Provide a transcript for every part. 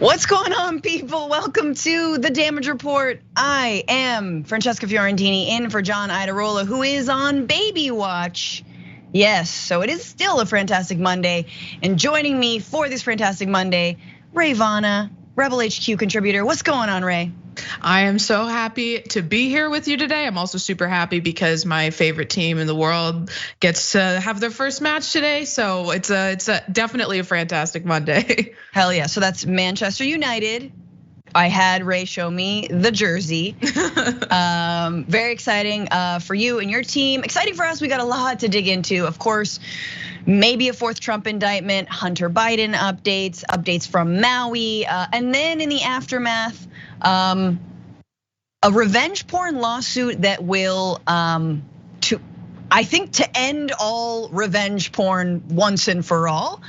What's going on, people? Welcome to the Damage Report. I am Francesca Fiorentini in for John Idarola, who is on baby watch. Yes, so it is still a fantastic Monday. And joining me for this fantastic Monday, Rayyvana, Rebel HQ contributor. What's going on, Ray? I am so happy to be here with you today. I'm also super happy because my favorite team in the world gets to have their first match today. So it's definitely a fantastic Monday. Hell yeah, so that's Manchester United. I had Ray show me the jersey. Very exciting for you and your team. Exciting for us, we got a lot to dig into. Of course, maybe a fourth Trump indictment, Hunter Biden updates from Maui. And then in the aftermath, a revenge porn lawsuit that will, to end all revenge porn once and for all.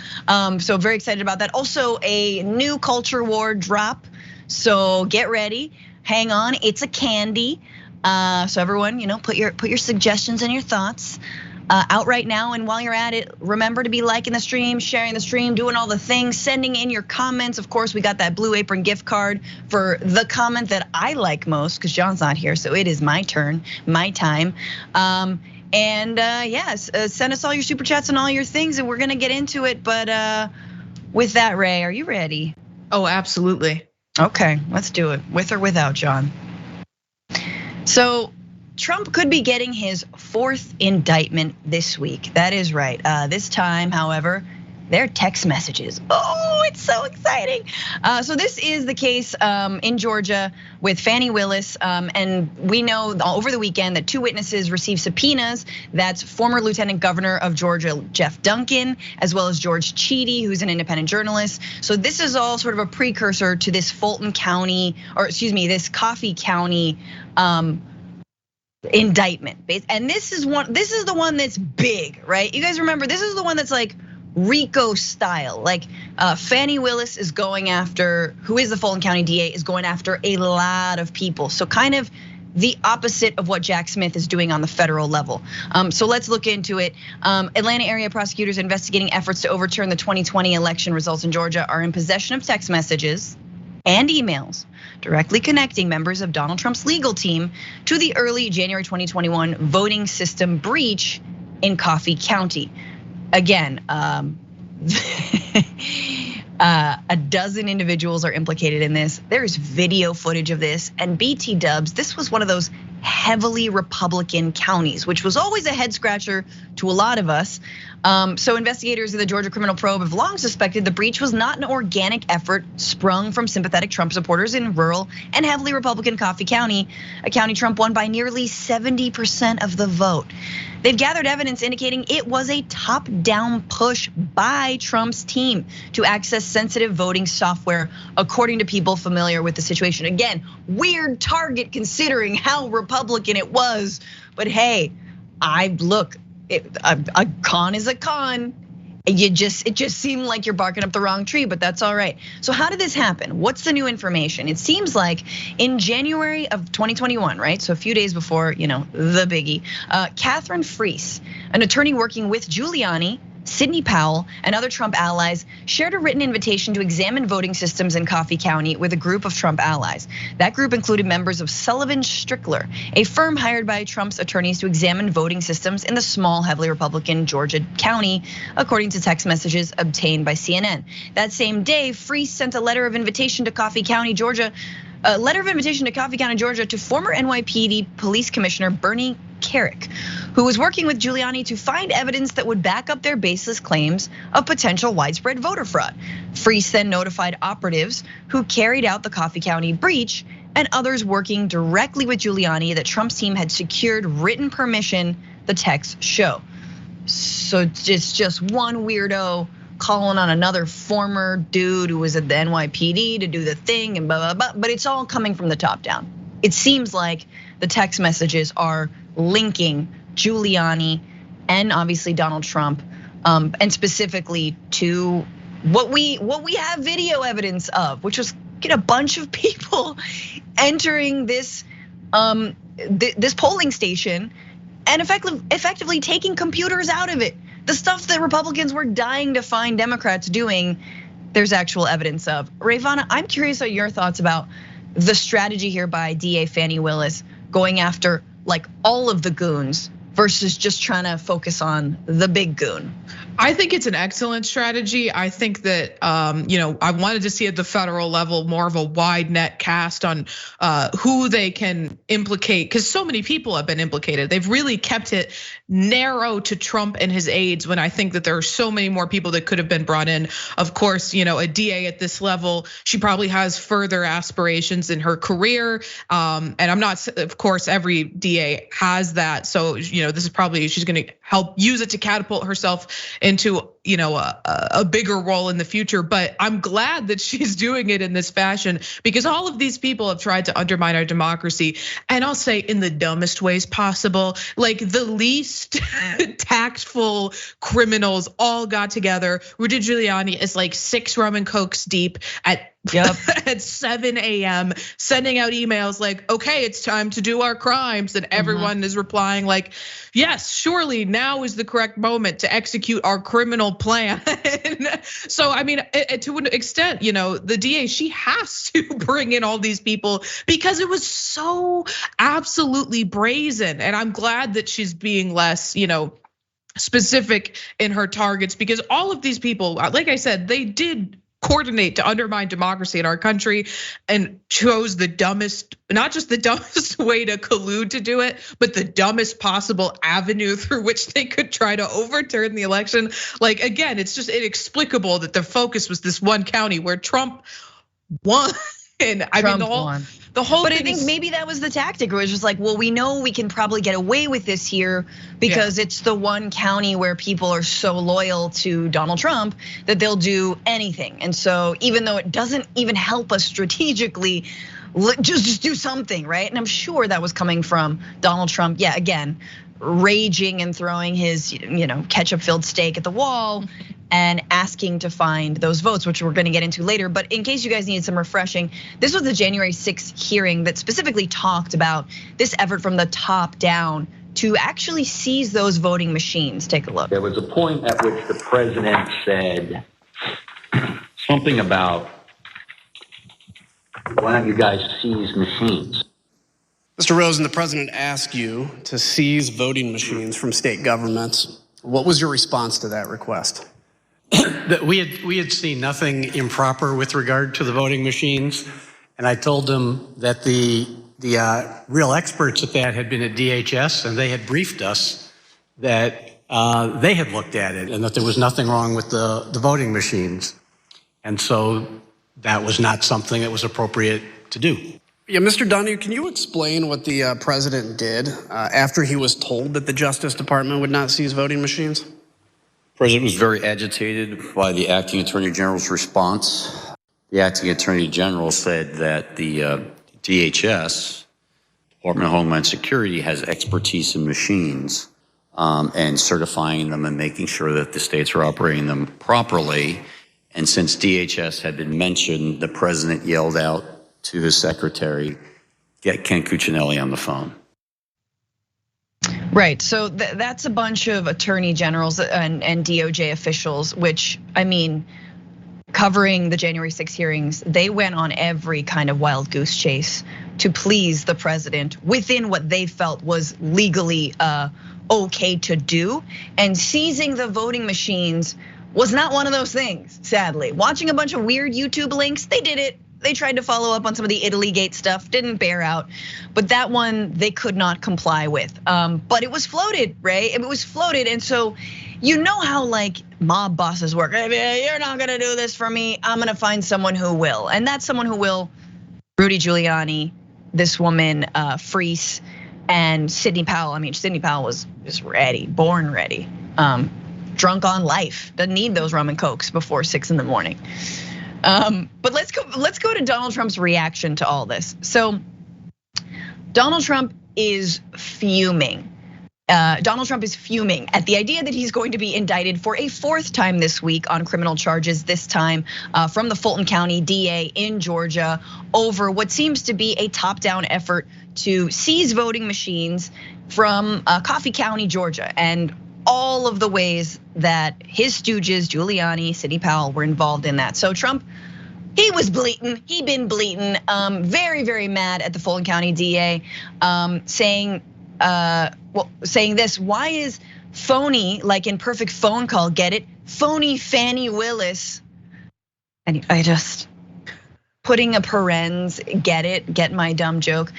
So very excited about that. Also a new culture war drop. So get ready, hang on, it's a candy. So everyone, put your suggestions and your thoughts out right now. And while you're at it, remember to be liking the stream, sharing the stream, doing all the things, sending in your comments. Of course, we got that Blue Apron gift card for the comment that I like most, because John's not here, so it is my turn, my time. And yes, send us all your super chats and all your things, and we're gonna get into it. But with that, Ray, are you ready? Oh, absolutely. Okay, let's do it, with or without John. So Trump could be getting his fourth indictment this week. That is right. This time, however, they're text messages. Oh, it's so exciting. So this is the case in Georgia with Fani Willis. And we know over the weekend that two witnesses received subpoenas. That's former Lieutenant Governor of Georgia, Jeff Duncan, as well as George Cheedy, who's an independent journalist. So this is all sort of a precursor to this Fulton County, or excuse me, this Coffee County indictment. And this is the one that's big, right? You guys remember, this is the one that's like RICO style. Like Fani Willis is going after, who is the Fulton County DA, is going after a lot of people. So kind of the opposite of what Jack Smith is doing on the federal level. So let's look into it. Atlanta area prosecutors investigating efforts to overturn the 2020 election results in Georgia are in possession of text messages and emails directly connecting members of Donald Trump's legal team to the early January 2021 voting system breach in Coffee County. Again, a dozen individuals are implicated in this. There's video footage of this, and BT dubs, this was one of those heavily Republican counties, which was always a head scratcher to a lot of us. So investigators in the Georgia Criminal Probe have long suspected the breach was not an organic effort sprung from sympathetic Trump supporters in rural and heavily Republican Coffee County, a county Trump won by nearly 70% of the vote. They've gathered evidence indicating it was a top-down push by Trump's team to access sensitive voting software, according to people familiar with the situation. Again, weird target considering how Republican it was, but hey, a con is a con. It just seemed like you're barking up the wrong tree, but that's all right. So how did this happen? What's the new information? It seems like in January of 2021, right? So a few days before, the biggie, Catherine Freese, an attorney working with Giuliani, Sidney Powell, and other Trump allies shared a written invitation to examine voting systems in Coffee County with a group of Trump allies. That group included members of Sullivan Strickler, a firm hired by Trump's attorneys to examine voting systems in the small, heavily Republican Georgia County, according to text messages obtained by CNN. That same day, Freese sent a letter of invitation to Coffee County, Georgia, to former NYPD Police Commissioner Bernie Kerik, who was working with Giuliani to find evidence that would back up their baseless claims of potential widespread voter fraud. Freese then notified operatives who carried out the Coffee County breach and others working directly with Giuliani that Trump's team had secured written permission, the texts show. So it's just one weirdo calling on another former dude who was at the NYPD to do the thing and blah, blah, blah, but it's all coming from the top down. It seems like the text messages are linking Giuliani and obviously Donald Trump, and specifically to what we have video evidence of, which was a bunch of people entering this polling station and effectively taking computers out of it. The stuff that Republicans were dying to find Democrats doing, there's actual evidence of. Rayyvana, I'm curious about your thoughts about the strategy here by DA Fani Willis going after like all of the goons versus just trying to focus on the big goon. I think it's an excellent strategy. I think that I wanted to see at the federal level more of a wide net cast on who they can implicate, because so many people have been implicated. They've really kept it narrow to Trump and his aides, when I think that there are so many more people that could have been brought in. Of course, a DA at this level, she probably has further aspirations in her career. And I'm not, of course, every DA has that. So, this is probably, she's gonna help use it to catapult herself into a bigger role in the future. But I'm glad that she's doing it in this fashion, because all of these people have tried to undermine our democracy, and I'll say in the dumbest ways possible. Like the least tactful criminals all got together. Rudy Giuliani is like 6 rum and cokes deep at 7 a.m. sending out emails like, okay, it's time to do our crimes. And everyone is replying like, yes, surely now is the correct moment to execute our criminal plan. So, I mean, to an extent, the DA, she has to bring in all these people because it was so absolutely brazen. And I'm glad that she's being less, specific in her targets, because all of these people, like I said, they did coordinate to undermine democracy in our country and chose the dumbest, not just the dumbest way to collude to do it, but the dumbest possible avenue through which they could try to overturn the election. Like, again, it's just inexplicable that the focus was this one county where Trump won. And I mean, the whole. But I think maybe that was the tactic. It was just like, well, we know we can probably get away with this here because it's the one county where people are so loyal to Donald Trump that they'll do anything. And so even though it doesn't even help us strategically, just do something, right? And I'm sure that was coming from Donald Trump. Yeah, again, raging and throwing his ketchup-filled steak at the wall and asking to find those votes, which we're gonna get into later. But in case you guys needed some refreshing, this was the January 6th hearing that specifically talked about this effort from the top down to actually seize those voting machines. Take a look. There was a point at which the president said something about, why don't you guys seize machines? Mr. Rosen, the president asked you to seize voting machines from state governments. What was your response to that request? That we had seen nothing improper with regard to the voting machines, and I told them that the real experts at that had been at DHS, and they had briefed us that they had looked at it and that there was nothing wrong with the voting machines, and so that was not something that was appropriate to do. Yeah, Mr. Donahue, can you explain what the president did after he was told that the Justice Department would not seize voting machines? The president was very agitated by the acting attorney general's response. The acting attorney general said that the DHS, Department of Homeland Security, has expertise in machines and certifying them and making sure that the states are operating them properly. And since DHS had been mentioned, the president yelled out to his secretary, get Ken Cuccinelli on the phone. Right, so that's a bunch of attorney generals and DOJ officials, which, I mean, covering the January 6th hearings, they went on every kind of wild goose chase to please the president within what they felt was legally okay to do. And seizing the voting machines was not one of those things, sadly. Watching a bunch of weird YouTube links, they did it. They tried to follow up on some of the Italygate stuff, didn't bear out. But that one they could not comply with. But it was floated, Ray. It was floated, and so you know how like mob bosses work. You're not gonna do this for me. I'm gonna find someone who will, and that's someone who will. Rudy Giuliani, this woman, Freese, and Sidney Powell. I mean, Sidney Powell was just ready, born ready, drunk on life. Doesn't need those rum and cokes before 6 in the morning. But let's go to Donald Trump's reaction to all this. So Donald Trump is fuming. Donald Trump is fuming at the idea that he's going to be indicted for a 4th time this week on criminal charges, this time from the Fulton County DA in Georgia over what seems to be a top-down effort to seize voting machines from Coffee County, Georgia. And all of the ways that his stooges, Giuliani, Sidney Powell, were involved in that. So Trump, he was bleating, he'd been bleating, very, very mad at the Fulton County DA, saying this, why is phony, like in Perfect Phone Call, get it? Phony Fani Willis. And I just, putting a parens, get my dumb joke.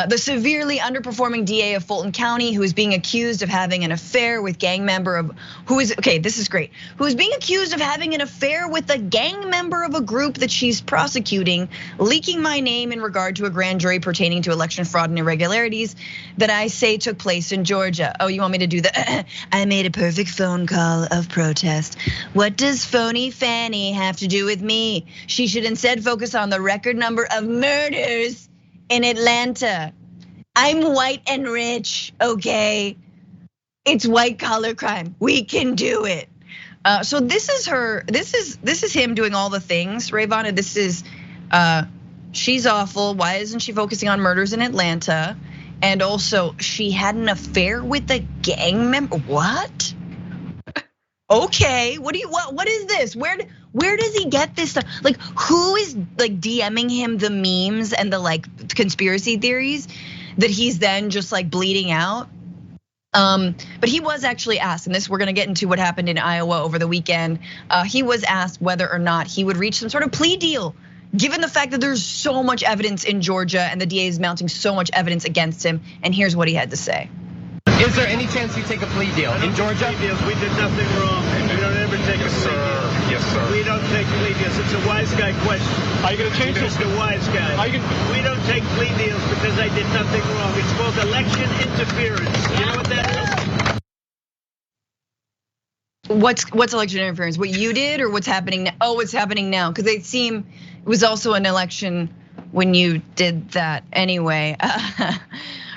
The severely underperforming DA of Fulton County, who is being accused of having an affair with gang member of, who is being accused of having an affair with a gang member of a group that she's prosecuting, leaking my name in regard to a grand jury pertaining to election fraud and irregularities that I say took place in Georgia. Oh, you want me to do the, I made a perfect phone call of protest. What does phony Fani have to do with me? She should instead focus on the record number of murders in Atlanta. I'm white and rich, okay? It's white collar crime. We can do it. So this is her. This is him doing all the things. Rayyvana, this is she's awful. Why isn't she focusing on murders in Atlanta? And also, she had an affair with a gang member. What? Okay, what is this? Where does he get this stuff? Like, who is like DMing him the memes and the like conspiracy theories that he's then just like bleeding out? But he was actually asked, and this, we're gonna get into what happened in Iowa over the weekend. He was asked whether or not he would reach some sort of plea deal, given the fact that there's so much evidence in Georgia and the DA is mounting so much evidence against him. And here's what he had to say. Is there any chance you take a plea deal in Georgia? Plea deals. We did nothing wrong. We don't ever take a plea deal. Yes, sir. We don't take plea deals. It's a wise guy question. Are you going to change this? Mr. Wise Guy. We don't take plea deals because I did nothing wrong. It's called election interference. You know what that is? What's election interference? What you did or what's happening now? Oh, what's happening now? Because it was also an election when you did that anyway.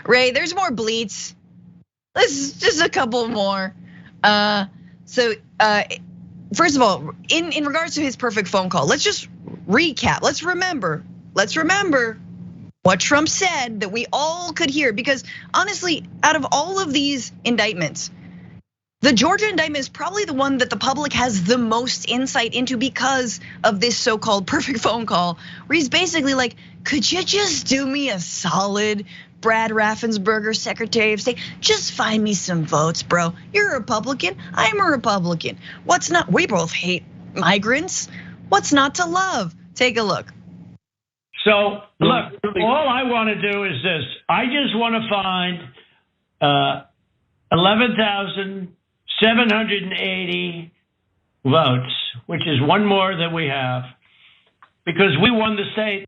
Ray, there's more bleats. Let's just a couple more. So first of all, in regards to his perfect phone call, let's just recap. Let's remember what Trump said that we all could hear, because honestly, out of all of these indictments, the Georgia indictment is probably the one that the public has the most insight into because of this so-called perfect phone call, where he's basically like, could you just do me a solid, Brad Raffensperger, Secretary of State? Just find me some votes, bro. You're a Republican, I'm a Republican. We both hate migrants. What's not to love? Take a look. So look, all I want to do is this. I just want to find 11,780 votes, which is one more than we have, because we won the state.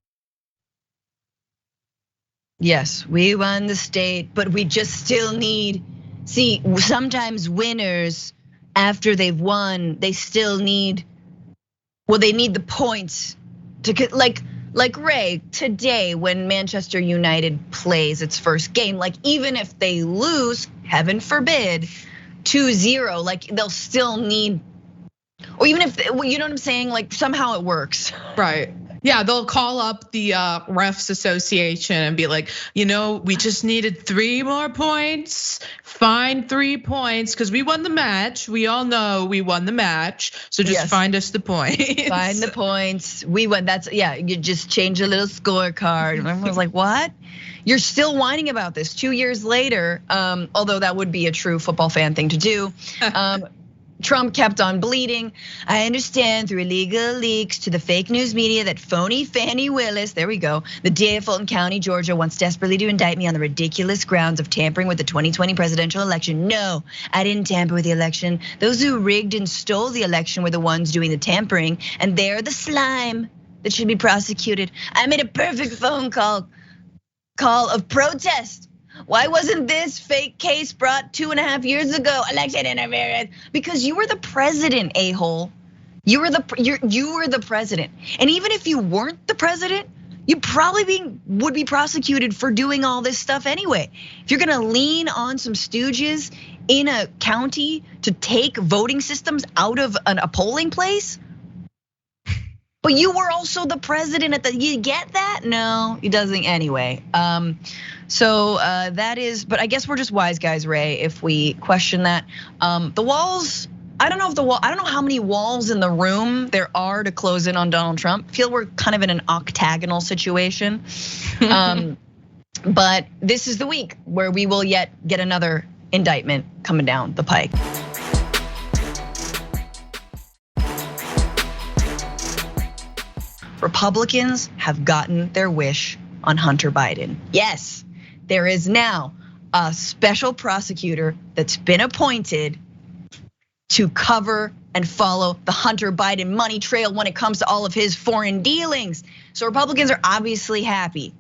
Yes, we won the state, but we just still need, see, sometimes winners, after they've won, they still need, they need the points to, like Ray, today when Manchester United plays its first game, like even if they lose, heaven forbid, 2-0, like they'll still need, or even if, you know what I'm saying? Like somehow it works. Right. Yeah, they'll call up the refs association and be like, we just needed 3 more points, find 3 points, because we won the match. We all know we won the match, so just find us the points. Find the points. We won. You just change a little scorecard. And everyone's like, what? You're still whining about this 2 years later, although that would be a true football fan thing to do. Trump kept on bleeding. I understand through illegal leaks to the fake news media that phony Fani Willis, there we go, the DA of Fulton County, Georgia, wants desperately to indict me on the ridiculous grounds of tampering with the 2020 presidential election. No, I didn't tamper with the election. Those who rigged and stole the election were the ones doing the tampering, and they're the slime that should be prosecuted. I made a perfect phone call of protest. Why wasn't this fake case brought 2.5 years ago? Election interference, because you were the president, a-hole. You were the president, and even if you weren't the president, you probably would be prosecuted for doing all this stuff anyway. If you're gonna lean on some stooges in a county to take voting systems out of a polling place, but But you were also the president at you get that? No, he doesn't anyway. So that is, but I guess we're just wise guys, Ray, if we question that. The walls, I don't know how many walls in the room there are to close in on Donald Trump. I feel we're kind of in an octagonal situation. But this is the week where we will yet get another indictment coming down the pike. Republicans have gotten their wish on Hunter Biden. Yes, there is now a special prosecutor that's been appointed to cover and follow the Hunter Biden money trail when it comes to all of his foreign dealings. So Republicans are obviously happy.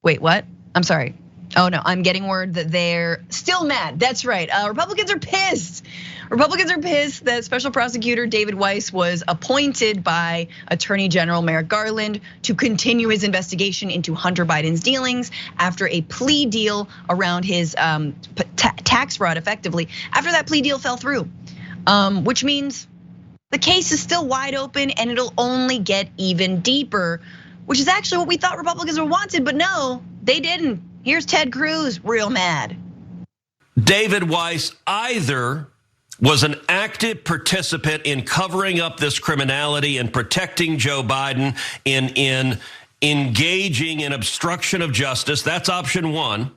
Wait, what? I'm sorry. Oh no, I'm getting word that they're still mad. That's right, Republicans are pissed. Republicans are pissed that Special Prosecutor David Weiss was appointed by Attorney General Merrick Garland to continue his investigation into Hunter Biden's dealings after a plea deal around his tax fraud, effectively. After that plea deal fell through, which means the case is still wide open and it'll only get even deeper, which is actually what we thought Republicans were wanted, but no, they didn't. Here's Ted Cruz, real mad. David Weiss either was an active participant in covering up this criminality and protecting Joe Biden in engaging in obstruction of justice. That's option one.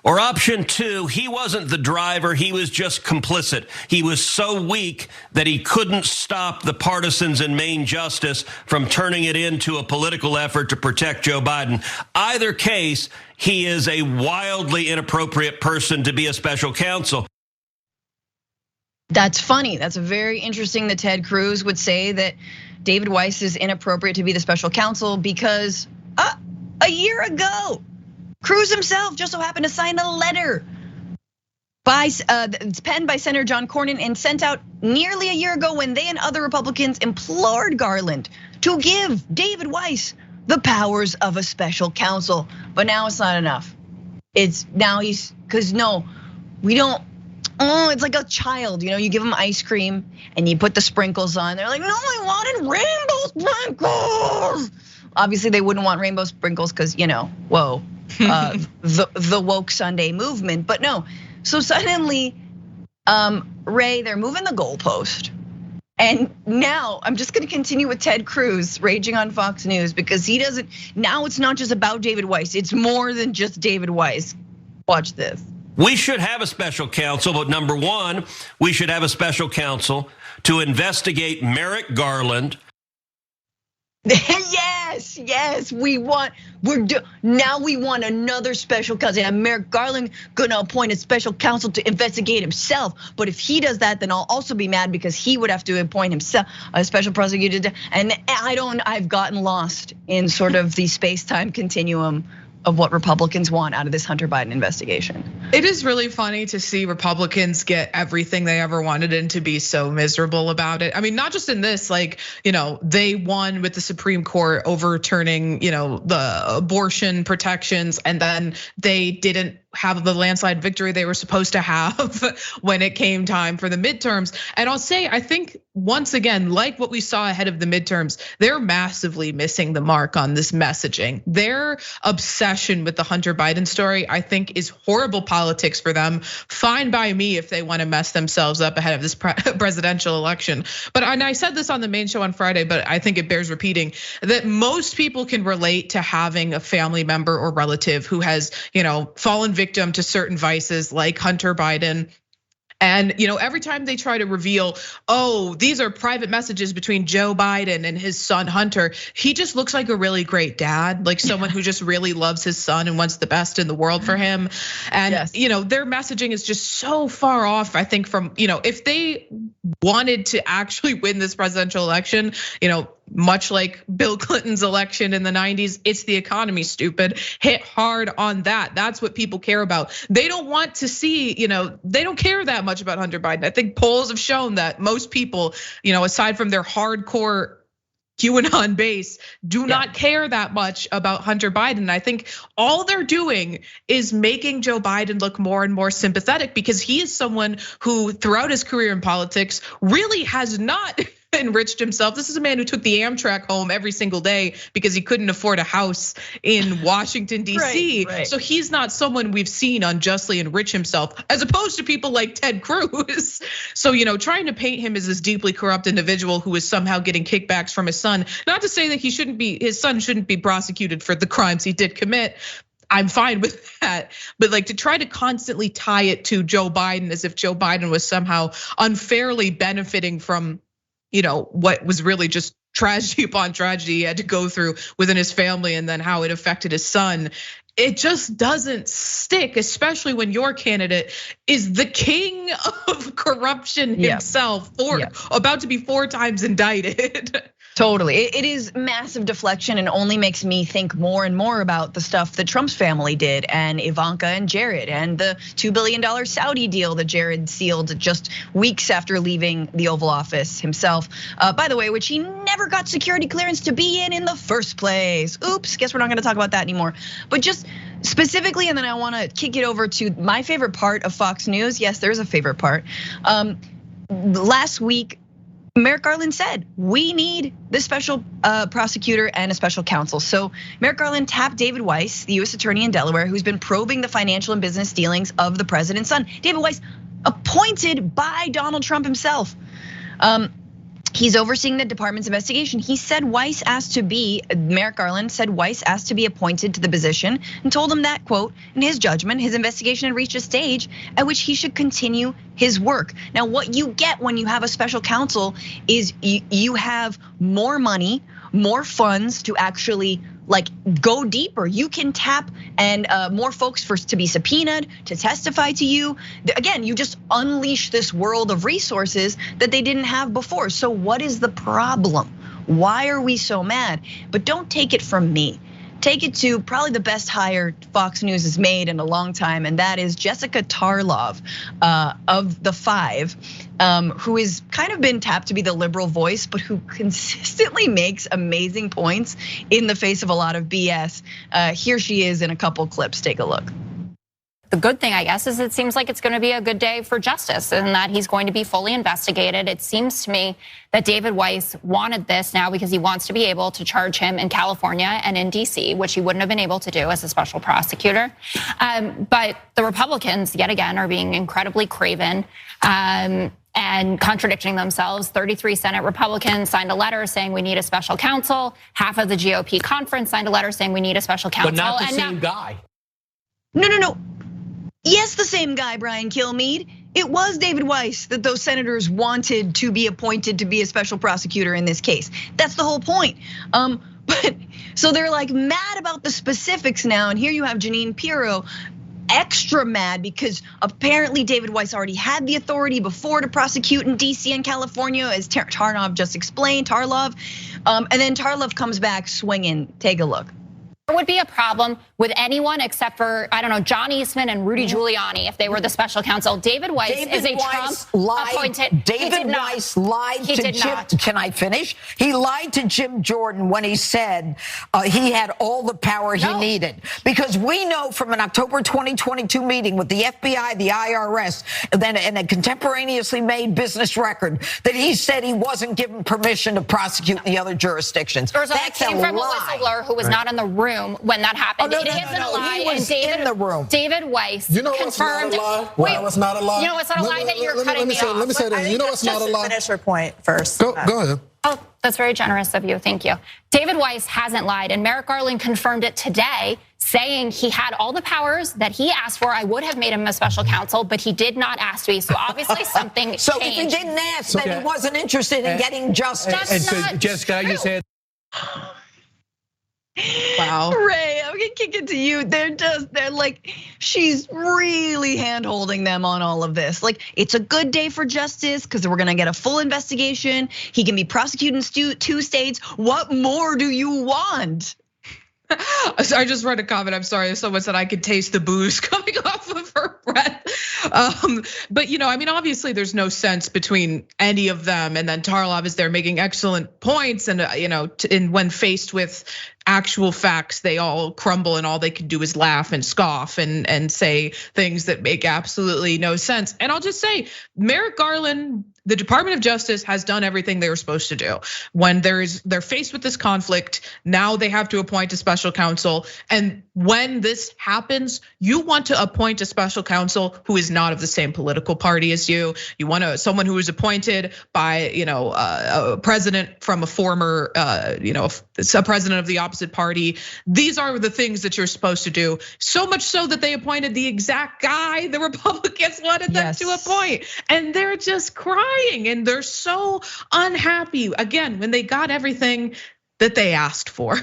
Or option two, he wasn't the driver, he was just complicit. He was so weak that he couldn't stop the partisans in Maine justice from turning it into a political effort to protect Joe Biden. Either case, he is a wildly inappropriate person to be a special counsel. That's funny. That's very interesting that Ted Cruz would say that David Weiss is inappropriate to be the special counsel because a year ago, Cruz himself just so happened to sign a letter it's penned by Senator John Cornyn and sent out nearly a year ago when they and other Republicans implored Garland to give David Weiss the powers of a special counsel. But now it's not enough. It's now because no, we don't. Oh, it's like a child, you give them ice cream and you put the sprinkles on. They're like, no, I wanted rainbow sprinkles. Obviously, they wouldn't want rainbow sprinkles because, whoa, the woke Sunday movement. But no, so suddenly, Ray, they're moving the goalpost. And now I'm just gonna continue with Ted Cruz raging on Fox News because now it's not just about David Weiss, it's more than just David Weiss. Watch this. We should have a special counsel, but number one, we should have a special counsel to investigate Merrick Garland. Yes, we want another special counsel. And Merrick Garland gonna appoint a special counsel to investigate himself. But if he does that, then I'll also be mad because he would have to appoint himself a special prosecutor. And I've gotten lost in sort of the space-time continuum of what Republicans want out of this Hunter Biden investigation. It is really funny to see Republicans get everything they ever wanted and to be so miserable about it. I mean, not just in this, they won with the Supreme Court overturning, the abortion protections, and then they didn't have the landslide victory they were supposed to have when it came time for the midterms. And I'll say, I think once again, like what we saw ahead of the midterms, they're massively missing the mark on this messaging. Their obsession with the Hunter Biden story, I think, is horrible politics for them. Fine by me if they want to mess themselves up ahead of this presidential election. But and I said this on the main show on Friday, but I think it bears repeating that most people can relate to having a family member or relative who has, fallen victim to certain vices like Hunter Biden. And every time they try to reveal, these are private messages between Joe Biden and his son Hunter, he just looks like a really great dad, like someone who just really loves his son and wants the best in the world for him. And their messaging is just so far off, I think, from if they wanted to actually win this presidential election, much like Bill Clinton's election in the 90s, it's the economy, stupid. Hit hard on that. That's what people care about. They don't want to see, they don't care that much about Hunter Biden. I think polls have shown that most people, aside from their hardcore QAnon base, do not care that much about Hunter Biden. I think all they're doing is making Joe Biden look more and more sympathetic because he is someone who throughout his career in politics really has not enriched himself. This is a man who took the Amtrak home every single day because he couldn't afford a house in Washington, D.C. Right. So he's not someone we've seen unjustly enrich himself, as opposed to people like Ted Cruz. So, trying to paint him as this deeply corrupt individual who is somehow getting kickbacks from his son, not to say that his son shouldn't be prosecuted for the crimes he did commit. I'm fine with that. But to try to constantly tie it to Joe Biden as if Joe Biden was somehow unfairly benefiting from, what was really just tragedy upon tragedy he had to go through within his family, and then how it affected his son. It just doesn't stick, especially when your candidate is the king of corruption himself, about to be 4 times indicted. Totally, it is massive deflection and only makes me think more and more about the stuff that Trump's family did, and Ivanka and Jared, and the $2 billion Saudi deal that Jared sealed just weeks after leaving the Oval Office himself. By the way, which he never got security clearance to be in the first place. Oops, guess we're not gonna talk about that anymore. But just specifically, and then I wanna kick it over to my favorite part of Fox News. Yes, there's a favorite part. Last week, Merrick Garland said, we need this special prosecutor and a special counsel. So Merrick Garland tapped David Weiss, the US attorney in Delaware, who's been probing the financial and business dealings of the president's son. David Weiss, appointed by Donald Trump himself. He's overseeing the department's investigation. He said Merrick Garland said Weiss asked to be appointed to the position and told him that, quote, in his judgment, his investigation had reached a stage at which he should continue his work. Now, what you get when you have a special counsel is you have more money, more funds to actually go deeper. You can tap and more folks to be subpoenaed, to testify to you. Again, you just unleash this world of resources that they didn't have before. So what is the problem? Why are we so mad? But don't take it from me. Take it to probably the best hire Fox News has made in a long time, and that is Jessica Tarlov of the Five, who has kind of been tapped to be the liberal voice, but who consistently makes amazing points in the face of a lot of BS. Here she is in a couple clips. Take a look. The good thing, I guess, is it seems like it's going to be a good day for justice and that he's going to be fully investigated. It seems to me that David Weiss wanted this now because he wants to be able to charge him in California and in DC, which he wouldn't have been able to do as a special prosecutor. But the Republicans, yet again, are being incredibly craven and contradicting themselves. 33 Senate Republicans signed a letter saying we need a special counsel. Half of the GOP conference signed a letter saying we need a special counsel. But not the same guy. No. Yes, the same guy, Brian Kilmeade. It was David Weiss that those senators wanted to be appointed to be a special prosecutor in this case. That's the whole point. But so they're mad about the specifics now, and here you have Jeanine Pirro extra mad because apparently David Weiss already had the authority before to prosecute in DC and California, as Tarlov just explained, and then Tarlov comes back swinging. Take a look. There would be a problem with anyone except for, I don't know, John Eastman and Rudy Giuliani if they were the special counsel. David Weiss is a Trump appointed. David Weiss lied to Jim. Can I finish? He lied to Jim Jordan when he said he had all the power he needed. Because we know from an October 2022 meeting with the FBI, the IRS, and a contemporaneously made business record that he said he wasn't given permission to prosecute in the other jurisdictions. That came from a whistleblower who was not in the room when that happened. It isn't a lie. He was in the room. David Weiss confirmed. Wait, what's not a lie? You know what's not a lie that you're cutting me off. Let me say this. You know what's not a lie? Finish your point first. Go ahead. Oh, that's very generous of you. Thank you. David Weiss hasn't lied, and Merrick Garland confirmed it today, saying he had all the powers that he asked for. I would have made him a special counsel, but he did not ask to be. So obviously something changed. So if he didn't ask, then he wasn't interested in getting justice. That's not Jessica, you said. Wow. Ray, I'm gonna kick it to you. They're she's really hand holding them on all of this. It's a good day for justice because we're gonna get a full investigation. He can be prosecuted in 2 states. What more do you want? I just read a comment. I'm sorry. Someone said I could taste the booze coming off of her breath. But obviously there's no sense between any of them. And then Tarlov is there making excellent points. And when faced with actual facts, they all crumble and all they can do is laugh and scoff and say things that make absolutely no sense. And I'll just say, Merrick Garland, the Department of Justice has done everything they were supposed to do. When they're faced with this conflict, now they have to appoint a special counsel. And when this happens, you want to appoint a special counsel who is not of the same political party as you. You want someone who is appointed by, a president from a former, a president of the opposite party. These are the things that you're supposed to do. So much so that they appointed the exact guy the Republicans wanted them to appoint. And they're just crying and they're so unhappy again when they got everything that they asked for.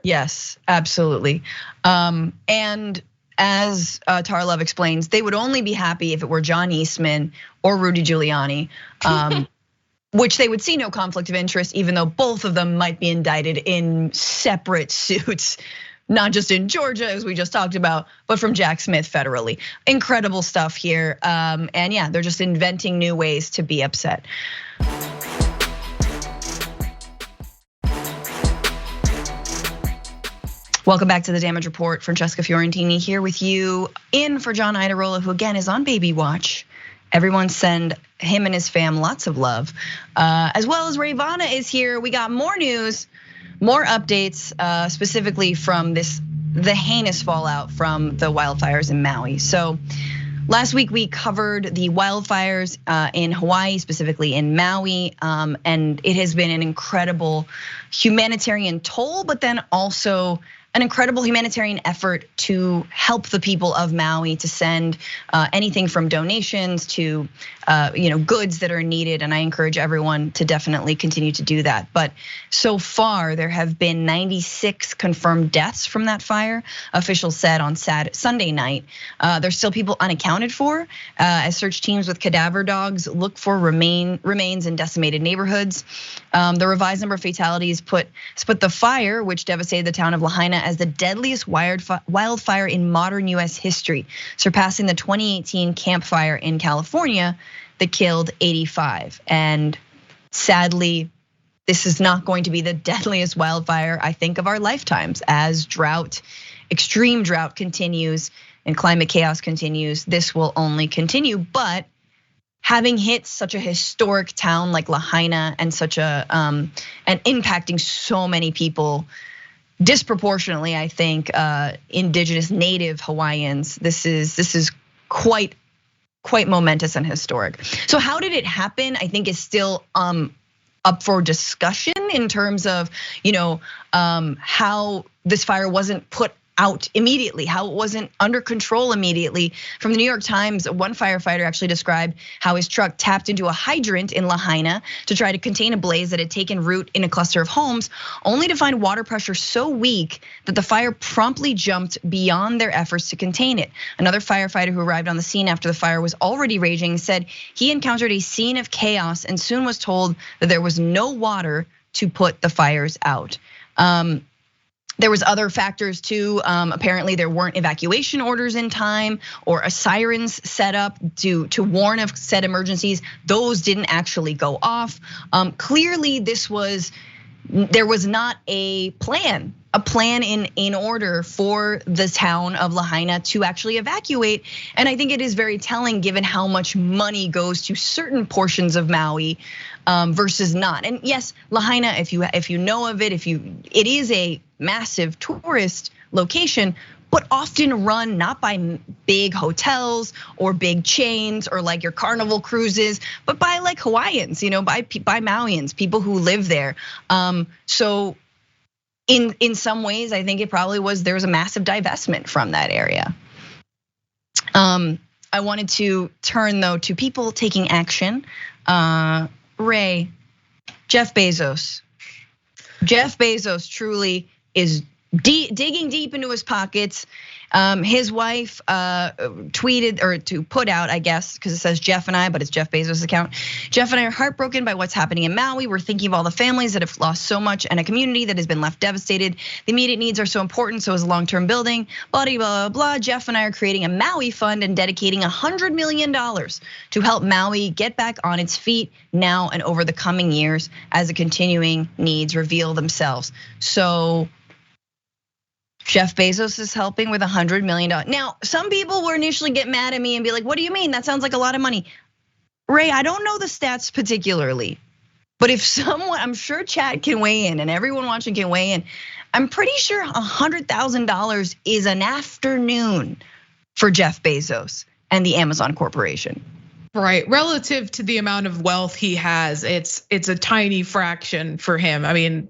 Yes, absolutely. And as Tara Love explains, they would only be happy if it were John Eastman or Rudy Giuliani, which they would see no conflict of interest, even though both of them might be indicted in separate suits, not just in Georgia, as we just talked about, but from Jack Smith federally. Incredible stuff here. And yeah, they're just inventing new ways to be upset. Welcome back to the Damage Report. Francesca Fiorentini here with you, in for John Iadarola, who again is on baby watch. Everyone send him and his fam lots of love. As well as Rayyvana is here. We got more news, more updates, specifically from the heinous fallout from the wildfires in Maui. So last week we covered the wildfires in Hawaii, specifically in Maui, and it has been an incredible humanitarian toll, but then also an incredible humanitarian effort to help the people of Maui, to send anything from donations to goods that are needed, and I encourage everyone to definitely continue to do that. But so far, there have been 96 confirmed deaths from that fire. Officials said on Sunday night. There's still people unaccounted for, as search teams with cadaver dogs look for remains in decimated neighborhoods. The revised number of fatalities put the fire, which devastated the town of Lahaina, as the deadliest wildfire in modern US history, surpassing the 2018 Camp Fire in California that killed 85. And sadly, this is not going to be the deadliest wildfire, I think, of our lifetimes. As extreme drought continues and climate chaos continues, this will only continue. But having hit such a historic town like Lahaina and and impacting so many people disproportionately, I think, indigenous native Hawaiians, this is quite momentous and historic. So how did it happen? I think is still up for discussion in terms of how this fire wasn't put out immediately, how it wasn't under control immediately. From the New York Times, one firefighter actually described how his truck tapped into a hydrant in Lahaina to try to contain a blaze that had taken root in a cluster of homes, only to find water pressure so weak that the fire promptly jumped beyond their efforts to contain it. Another firefighter who arrived on the scene after the fire was already raging said he encountered a scene of chaos and soon was told that there was no water to put the fires out. There was other factors too. Apparently there weren't evacuation orders in time or a sirens set up to warn of said emergencies. Those didn't actually go off. Clearly there was not a plan in order for the town of Lahaina to actually evacuate. And I think it is very telling given how much money goes to certain portions of Maui versus not. And yes, Lahaina, if you know of it, it is a massive tourist location, but often run not by big hotels or big chains or like your Carnival cruises, but by like Hawaiians, by Mauians, people who live there. So in some ways, I think there was a massive divestment from that area. I wanted to turn though to people taking action. Ray, Jeff Bezos truly is digging deep into his pockets. His wife tweeted or to put out, I guess, because it says Jeff and I, but it's Jeff Bezos' account. Jeff and I are heartbroken by what's happening in Maui. We're thinking of all the families that have lost so much and a community that has been left devastated. The immediate needs are so important, so is long-term building, blah, blah, blah, blah. Jeff and I are creating a Maui fund and dedicating $100 million to help Maui get back on its feet now and over the coming years as the continuing needs reveal themselves. So Jeff Bezos is helping with $100 million. Now, some people will initially get mad at me and be like, what do you mean? That sounds like a lot of money. Ray, I don't know the stats particularly, but if someone, I'm sure chat can weigh in and everyone watching can weigh in. I'm pretty sure $100,000 is an afternoon for Jeff Bezos and the Amazon Corporation. Right, relative to the amount of wealth he has, it's a tiny fraction for him. I mean,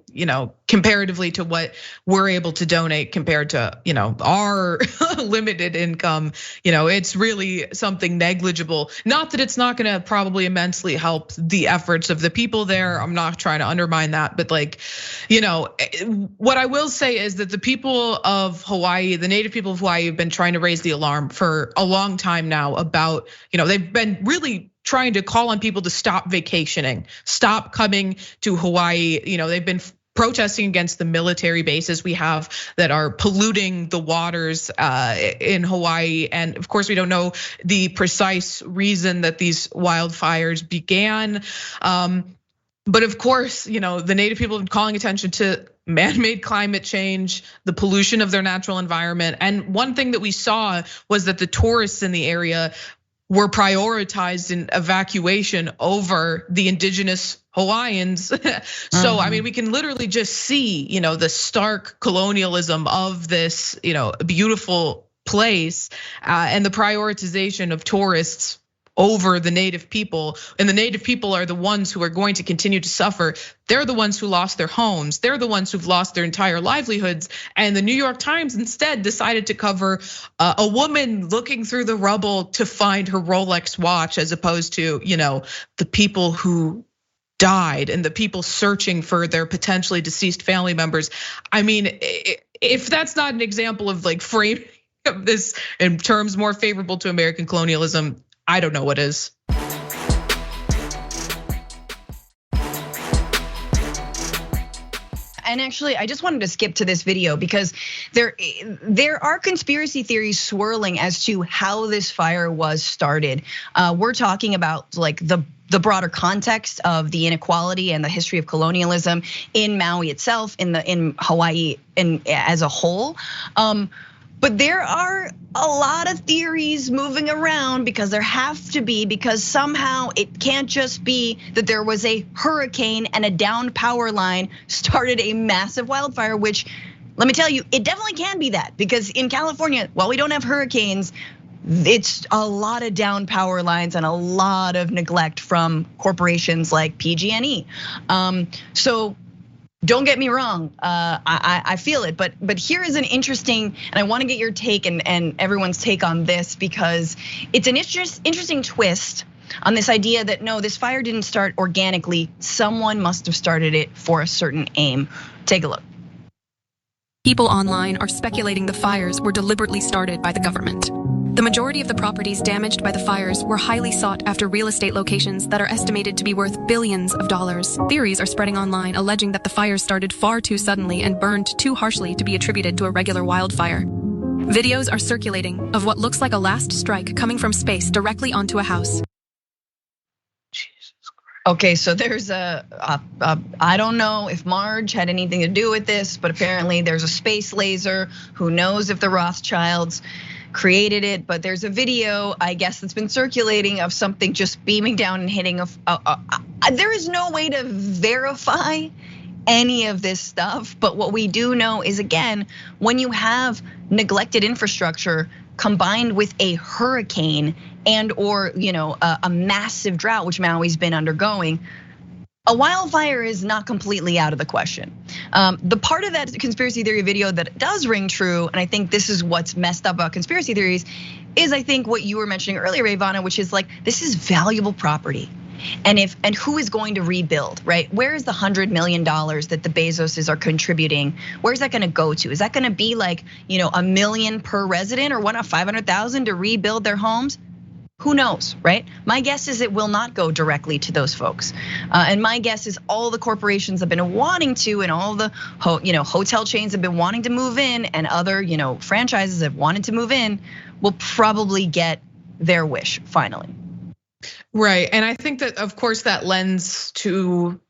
comparatively to what we're able to donate compared to, our limited income, it's really something negligible. Not that it's not gonna probably immensely help the efforts of the people there. I'm not trying to undermine that, but what I will say is that the people of Hawaii, the native people of Hawaii have been trying to raise the alarm for a long time now about, they've been really trying to call on people to stop vacationing, stop coming to Hawaii. They've been protesting against the military bases we have that are polluting the waters in Hawaii. And of course, we don't know the precise reason that these wildfires began. But of course, the native people have been calling attention to man-made climate change, the pollution of their natural environment. And one thing that we saw was that the tourists in the area were prioritized in evacuation over the indigenous Hawaiians. So, I mean, we can literally just see, the stark colonialism of this, beautiful place and the prioritization of tourists over the native people. And the native people are the ones who are going to continue to suffer. They're the ones who lost their homes. They're the ones who've lost their entire livelihoods. And the New York Times instead decided to cover a woman looking through the rubble to find her Rolex watch, as opposed to, the people who died and the people searching for their potentially deceased family members. I mean, if that's not an example of framing of this in terms more favorable to American colonialism, I don't know what is. And actually, I just wanted to skip to this video because there are conspiracy theories swirling as to how this fire was started. We're talking about the broader context of the inequality and the history of colonialism in Maui itself, in Hawaii, and as a whole. But there are a lot of theories moving around because there have to be, because somehow it can't just be that there was a hurricane and a downed power line started a massive wildfire, which, let me tell you, it definitely can be that, because in California, while we don't have hurricanes, it's a lot of downed power lines and a lot of neglect from corporations like PG&E. So don't get me wrong, I feel it, but here is an interesting, and I want to get your take and everyone's take on this, because it's an interesting twist on this idea that no, this fire didn't start organically. Someone must have started it for a certain aim. Take a look. People online are speculating the fires were deliberately started by the government. The majority of the properties damaged by the fires were highly sought after real estate locations that are estimated to be worth billions of dollars. Theories are spreading online alleging that the fires started far too suddenly and burned too harshly to be attributed to a regular wildfire. Videos are circulating of what looks like a last strike coming from space directly onto a house. Okay, so there's I don't know if Marge had anything to do with this, but apparently there's a space laser. Who knows if the Rothschilds created it, but there's a video, I guess, that's been circulating of something just beaming down and hitting there is no way to verify any of this stuff, but what we do know is, again, when you have neglected infrastructure combined with a hurricane and or a massive drought, which Maui's been undergoing, a wildfire is not completely out of the question. The part of that conspiracy theory video that does ring true, and I think this is what's messed up about conspiracy theories, is I think what you were mentioning earlier, Rayyvana, which is this is valuable property. And who is going to rebuild, right? Where is the $100 million that the Bezoses are contributing? Where's that gonna go to? Is that gonna be $1 million per resident, or 500,000 to rebuild their homes? Who knows, right? My guess is it will not go directly to those folks. And my guess is all the corporations have been wanting to, and all the hotel chains have been wanting to move in, and other franchises have wanted to move in, will probably get their wish finally. Right, and I think that of course that lends to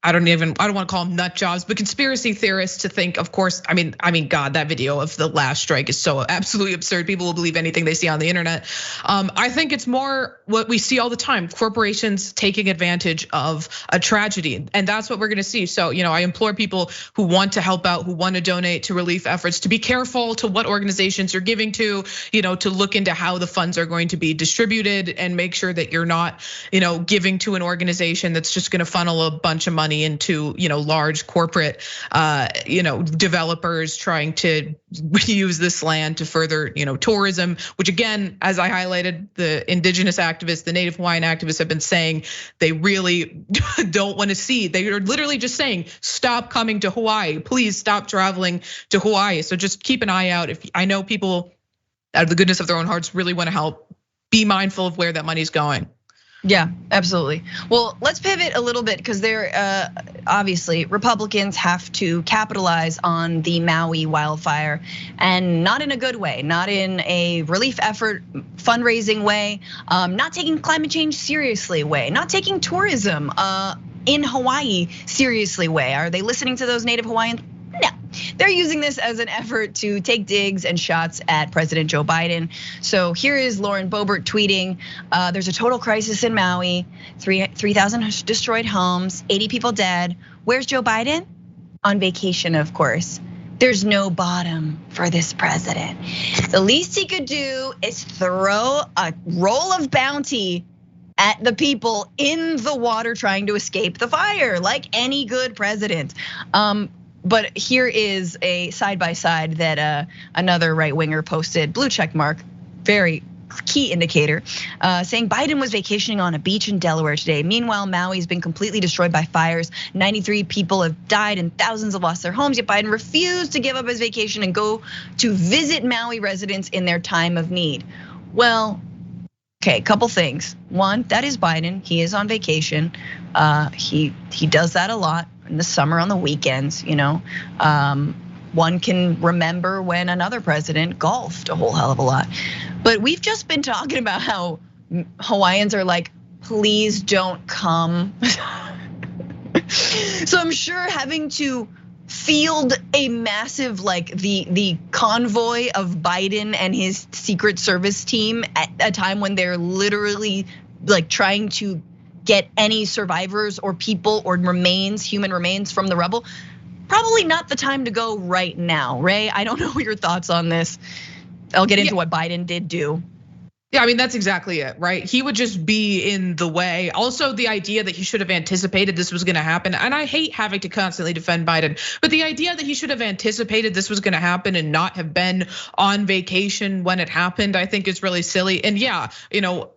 I don't want to call them nut jobs, but conspiracy theorists to think, of course, I mean, God, that video of the last strike is so absolutely absurd. People will believe anything they see on the internet. I think it's more what we see all the time, corporations taking advantage of a tragedy. And that's what we're gonna see. So, I implore people who want to help out, who want to donate to relief efforts, to be careful to what organizations you're giving to, to look into how the funds are going to be distributed and make sure that you're not, giving to an organization that's just gonna funnel a bunch of money into large corporate developers trying to use this land to further tourism, which again, as I highlighted, the indigenous activists, the Native Hawaiian activists have been saying they really don't want to see. They are literally just saying, stop coming to Hawaii, please stop traveling to Hawaii. So just keep an eye out. If I know people out of the goodness of their own hearts really want to help, be mindful of where that money's going. Yeah, absolutely. Well, let's pivot a little bit because they're obviously Republicans have to capitalize on the Maui wildfire, and not in a good way, not in a relief effort, fundraising way, not taking climate change seriously way, not taking tourism in Hawaii seriously way. Are they listening to those Native Hawaiians? No, they're using this as an effort to take digs and shots at President Joe Biden. So here is Lauren Boebert tweeting, there's a total crisis in Maui, 3,000 destroyed homes, 80 people dead. Where's Joe Biden? On vacation, of course. There's no bottom for this president. The least he could do is throw a roll of bounty at the people in the water trying to escape the fire, like any good president. But here is a side-by-side that another right-winger posted, blue check mark, very key indicator, saying Biden was vacationing on a beach in Delaware today. Meanwhile, Maui's been completely destroyed by fires. 93 people have died and thousands have lost their homes, yet Biden refused to give up his vacation and go to visit Maui residents in their time of need. Well, okay, couple things. One, that is Biden, he is on vacation. He does that a lot in the summer on the weekends, one can remember when another president golfed a whole hell of a lot. But we've just been talking about how Hawaiians are like, please don't come. So I'm sure having to field a massive, like the convoy of Biden and his Secret Service team at a time when they're literally like trying to get any survivors or people or human remains from the rubble. Probably not the time to go right now, Ray. I don't know your thoughts on this. I'll get into what Biden did do. Yeah, I mean, that's exactly it, right? He would just be in the way. Also, the idea that he should have anticipated this was gonna happen, and I hate having to constantly defend Biden, but the idea that he should have anticipated this was gonna happen and not have been on vacation when it happened, I think is really silly. And yeah,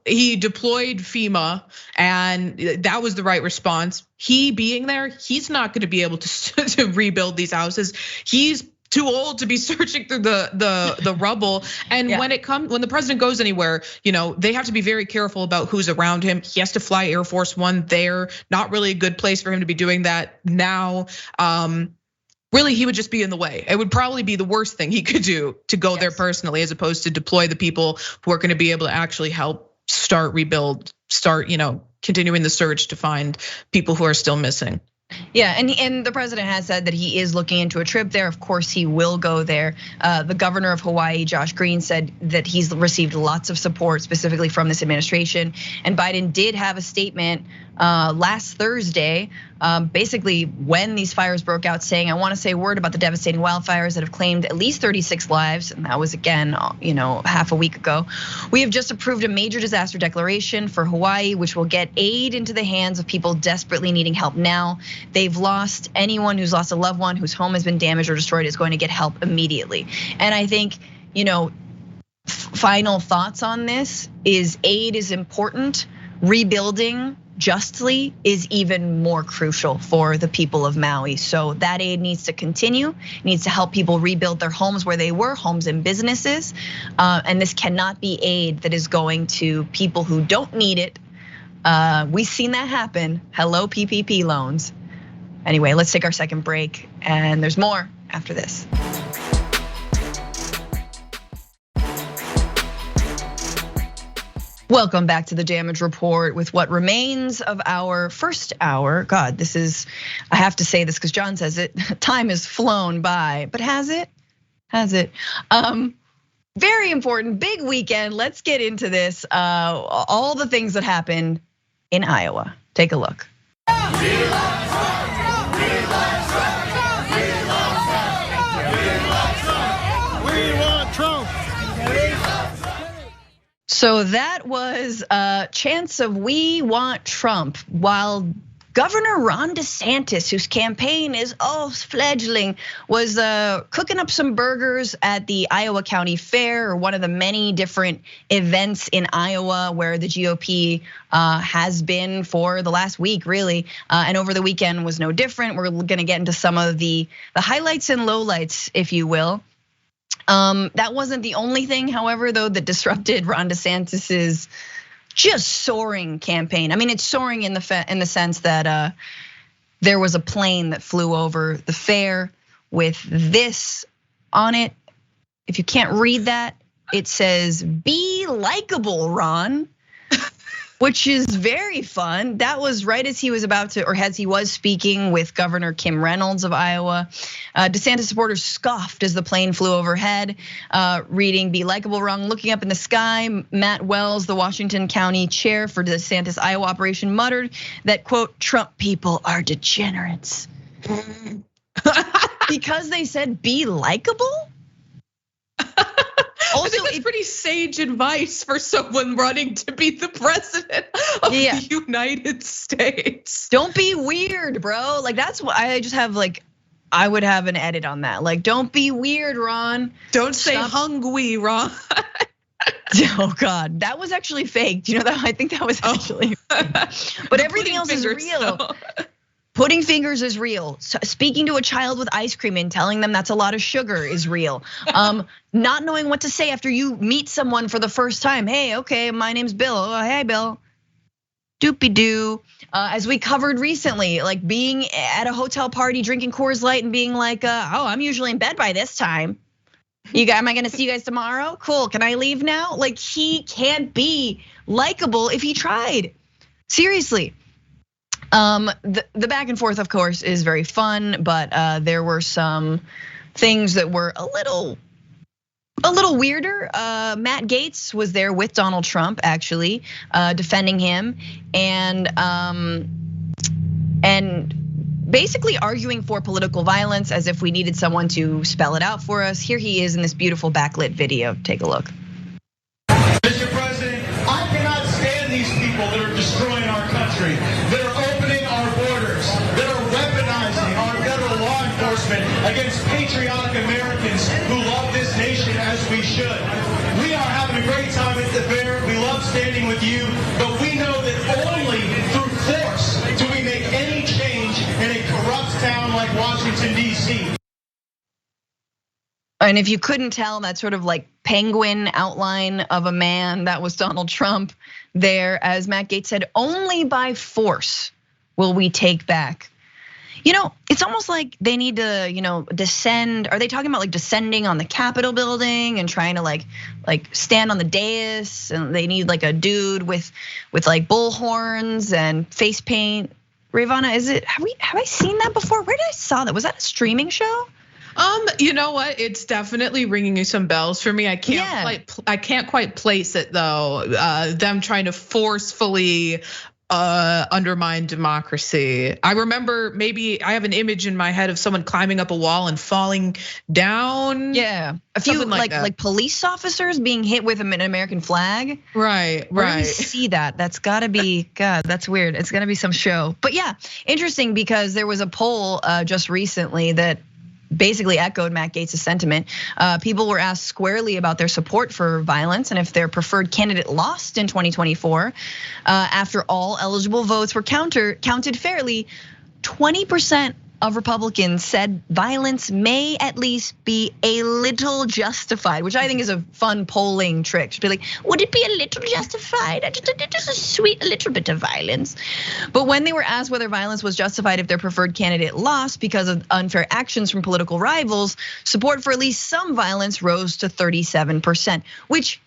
he deployed FEMA and that was the right response. He being there, he's not gonna be able to rebuild these houses. He's too old to be searching through the rubble. And when the president goes anywhere, they have to be very careful about who's around him. He has to fly Air Force One there. Not really a good place for him to be doing that now. Really, he would just be in the way. It would probably be the worst thing he could do to go there personally, as opposed to deploy the people who are going to be able to actually help start rebuild, continuing the search to find people who are still missing. Yeah, and the president has said that he is looking into a trip there. Of course, he will go there. The governor of Hawaii, Josh Green, said that he's received lots of support specifically from this administration. And Biden did have a statement last Thursday, basically when these fires broke out, saying, I want to say a word about the devastating wildfires that have claimed at least 36 lives. And that was again, half a week ago. We have just approved a major disaster declaration for Hawaii, which will get aid into the hands of people desperately needing help now. They've lost, anyone who's lost a loved one whose home has been damaged or destroyed is going to get help immediately. And I think, final thoughts on this is aid is important. Rebuilding justly is even more crucial for the people of Maui. So that aid needs to continue, needs to help people rebuild their homes where they were, homes and businesses. And this cannot be aid that is going to people who don't need it. We've seen that happen. Hello, PPP loans. Anyway, let's take our second break, and there's more after this. Welcome back to the Damage Report with what remains of our first hour. God, this is, I have to say this because John says it, time has flown by, but has it? Has it? Very important, big weekend. Let's get into this. All the things that happened in Iowa. Take a look. So that was a chance of we want Trump, while Governor Ron Desantis, whose campaign is fledgling, was cooking up some burgers at the Iowa County Fair, or one of the many different events in Iowa where the GOP has been for the last week, really. And over the weekend was no different. We're gonna get into some of the highlights and lowlights, if you will. That wasn't the only thing, however, though, that disrupted Ron DeSantis's just soaring campaign. I mean, it's soaring in the sense that there was a plane that flew over the fair with this on it. If you can't read that, it says "Be likable, Ron," which is very fun. That was right as he was about to, or as he was speaking with Governor Kim Reynolds of Iowa. DeSantis supporters scoffed as the plane flew overhead, reading "Be likable, Ron." Looking up in the sky, Matt Wells, the Washington County chair for DeSantis Iowa operation, muttered that, quote, "Trump people are degenerates." Because they said "be likable"? Also, I think that's pretty sage advice for someone running to be the president of the United States. Don't be weird, bro. Like, that's what I just have, like, I would have an edit on that. Like, don't be weird, Ron. Don't say hungry, Ron. Oh God, that was actually fake. You know that? I think that was actually, but everything else is real. Putting fingers is real. Speaking to a child with ice cream and telling them that's a lot of sugar is real. Not knowing what to say after you meet someone for the first time. Hey, okay, my name's Bill. Oh, hey, Bill. Doopy doo. As we covered recently, like being at a hotel party, drinking Coors Light and being like, I'm usually in bed by this time. Am I gonna see you guys tomorrow? Cool, can I leave now? Like, he can't be likable if he tried. Seriously. The back and forth, of course, is very fun, but there were some things that were a little weirder. Matt Gaetz was there with Donald Trump, actually, defending him and basically arguing for political violence, as if we needed someone to spell it out for us. Here he is in this beautiful backlit video. Take a look. Mr. President, I cannot stand these people that are destroying our country, that are opening our borders, that are weaponizing our federal law enforcement against patriotic Americans who love this nation as we should. We are having a great time at the fair. We love standing with you, but we know that only through force do we make any change in a corrupt town like Washington, D.C. And if you couldn't tell, that sort of like penguin outline of a man, that was Donald Trump there. As Matt Gaetz said, only by force will we take back. You know, it's almost like they need to, descend. Are they talking about like descending on the Capitol building and trying to like stand on the dais? And they need like a dude with like bull horns and face paint. Rayyvana, is it? Have I seen that before? Where did I saw that? Was that a streaming show? You know what? It's definitely ringing some bells for me. I can't quite place it though. Them trying to forcefully undermine democracy. I remember, maybe I have an image in my head of someone climbing up a wall and falling down. Yeah, a few like police officers being hit with an American flag. Right. Where do you see that? That's gotta be, God, that's weird. It's gonna be some show. But yeah, interesting, because there was a poll just recently that basically echoed Matt Gaetz' sentiment. People were asked squarely about their support for violence and if their preferred candidate lost in 2024. After all eligible votes were counted fairly, 20% of Republicans said violence may at least be a little justified, which I think is a fun polling trick. To be like, would it be a little justified? Just a sweet little bit of violence. But when they were asked whether violence was justified if their preferred candidate lost because of unfair actions from political rivals, support for at least some violence rose to 37%, which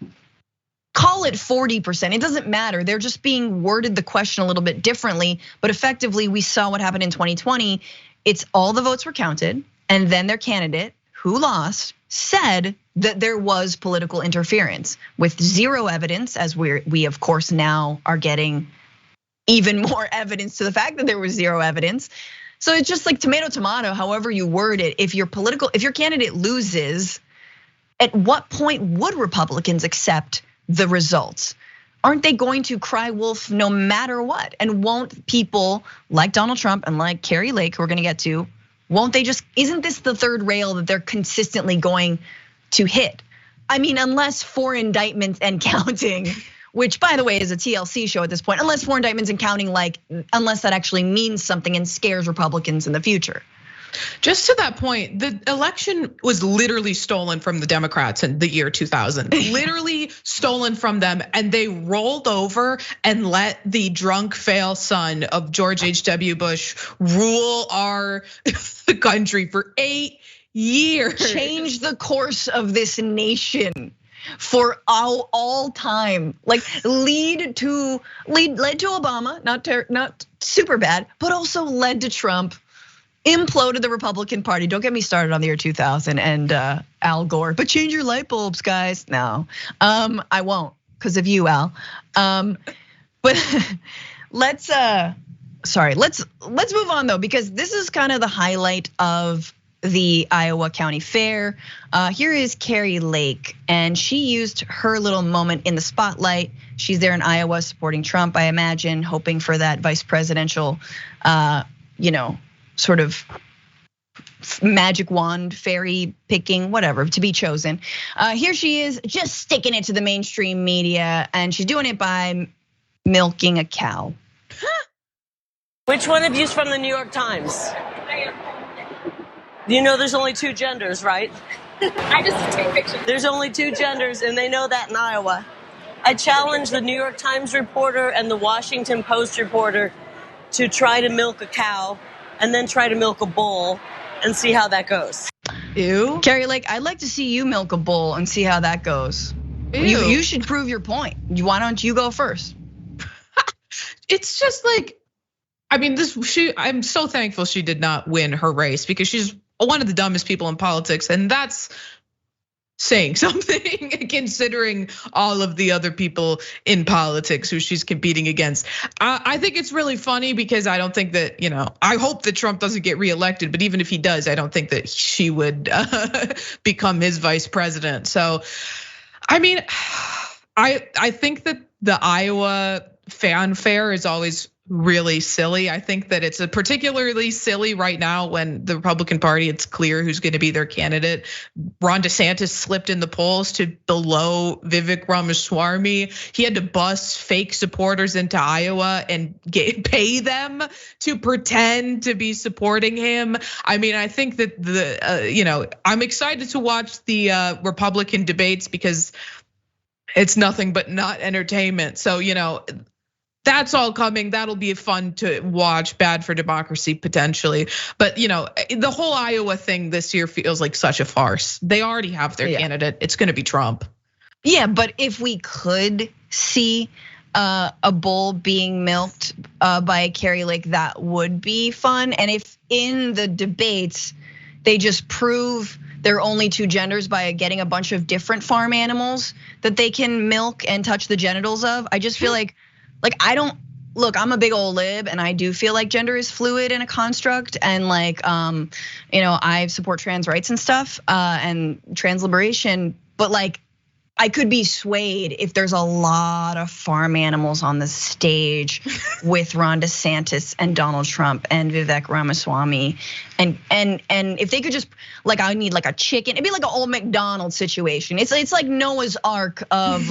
call it 40%. It doesn't matter. They're just being worded the question a little bit differently. But effectively, we saw what happened in 2020. It's all the votes were counted, and then their candidate, who lost, said that there was political interference with zero evidence, as we of course now are getting even more evidence to the fact that there was zero evidence. So it's just like tomato, tomato, however you word it. If your candidate loses, at what point would Republicans accept the results? Aren't they going to cry wolf no matter what? And won't people like Donald Trump and like Kari Lake, who we're gonna get to, won't they just, isn't this the third rail that they're consistently going to hit? I mean, unless 4 indictments and counting, which by the way is a TLC show at this point, unless 4 indictments and counting, like, unless that actually means something and scares Republicans in the future. Just to that point, the election was literally stolen from the Democrats in the year 2000, literally stolen from them. And they rolled over and let the drunk fail son of George H.W. Bush rule our country for 8 years. Change the course of this nation for all time. Like led to Obama, not super bad, but also led to Trump. Imploded the Republican Party. Don't get me started on the year 2000 and Al Gore. But change your light bulbs, guys. No, I won't because of you, Al. But let's move on though, because this is kind of the highlight of the Iowa County Fair. Here is Kari Lake, and she used her little moment in the spotlight. She's there in Iowa supporting Trump, I imagine, hoping for that vice presidential, sort of magic wand, fairy picking, whatever, to be chosen. Here she is just sticking it to the mainstream media, and she's doing it by milking a cow. Which one of you's from the New York Times? You know there's only 2 genders, right? I just take pictures. There's only 2 genders, and they know that in Iowa. I challenge the New York Times reporter and the Washington Post reporter to try to milk a cow and then try to milk a bull and see how that goes. Ew. Kari Lake, I'd like to see you milk a bull and see how that goes. You should prove your point. Why don't you go first? It's just like, I mean, I'm so thankful she did not win her race because she's one of the dumbest people in politics, and that's saying something considering all of the other people in politics who she's competing against. I think it's really funny because I don't think that, I hope that Trump doesn't get reelected, but even if he does, I don't think that she would become his vice president. So, I mean, I think that the Iowa fanfare is always really silly. I think that it's particularly silly right now when the Republican Party, it's clear who's going to be their candidate. Ron DeSantis slipped in the polls to below Vivek Ramaswamy. He had to bus fake supporters into Iowa and pay them to pretend to be supporting him. I mean, I think that I'm excited to watch the Republican debates because it's nothing but not entertainment. So, that's all coming. That'll be fun to watch. Bad for democracy potentially. But the whole Iowa thing this year feels like such a farce. They already have their candidate. It's gonna be Trump. Yeah, but if we could see a bull being milked by Kari Lake, that would be fun. And if in the debates they just prove there are only 2 genders by getting a bunch of different farm animals that they can milk and touch the genitals of, I just feel like I'm a big old lib and I do feel like gender is fluid in a construct, and I support trans rights and stuff and trans liberation, but I could be swayed if there's a lot of farm animals on the stage with Ron DeSantis and Donald Trump and Vivek Ramaswamy, and if they could just I need a chicken. It'd be like an old McDonald's situation. It's like Noah's Ark of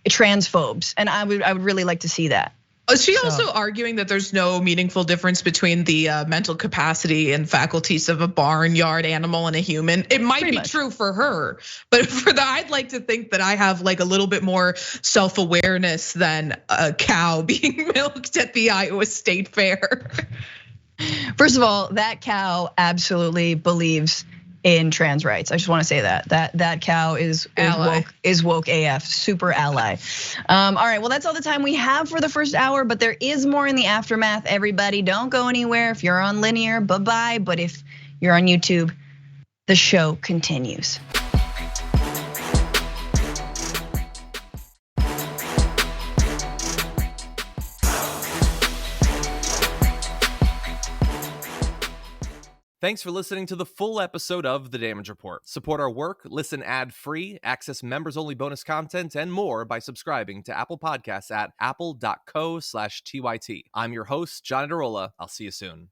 transphobes, and I would really like to see that. Is she also arguing that there's no meaningful difference between the mental capacity and faculties of a barnyard animal and a human? It might be true for her, but I'd like to think that I have a little bit more self-awareness than a cow being milked at the Iowa State Fair. First of all, that cow absolutely believes in trans rights. I just want to say that cow is woke AF, super ally. All right, well, that's all the time we have for the first hour, but there is more in the aftermath. Everybody, don't go anywhere. If you're on linear, bye-bye. But if you're on YouTube, the show continues. Thanks for listening to the full episode of The Damage Report. Support our work, listen ad-free, access members-only bonus content, and more by subscribing to Apple Podcasts at apple.co/TYT. I'm your host, John Adarola. I'll see you soon.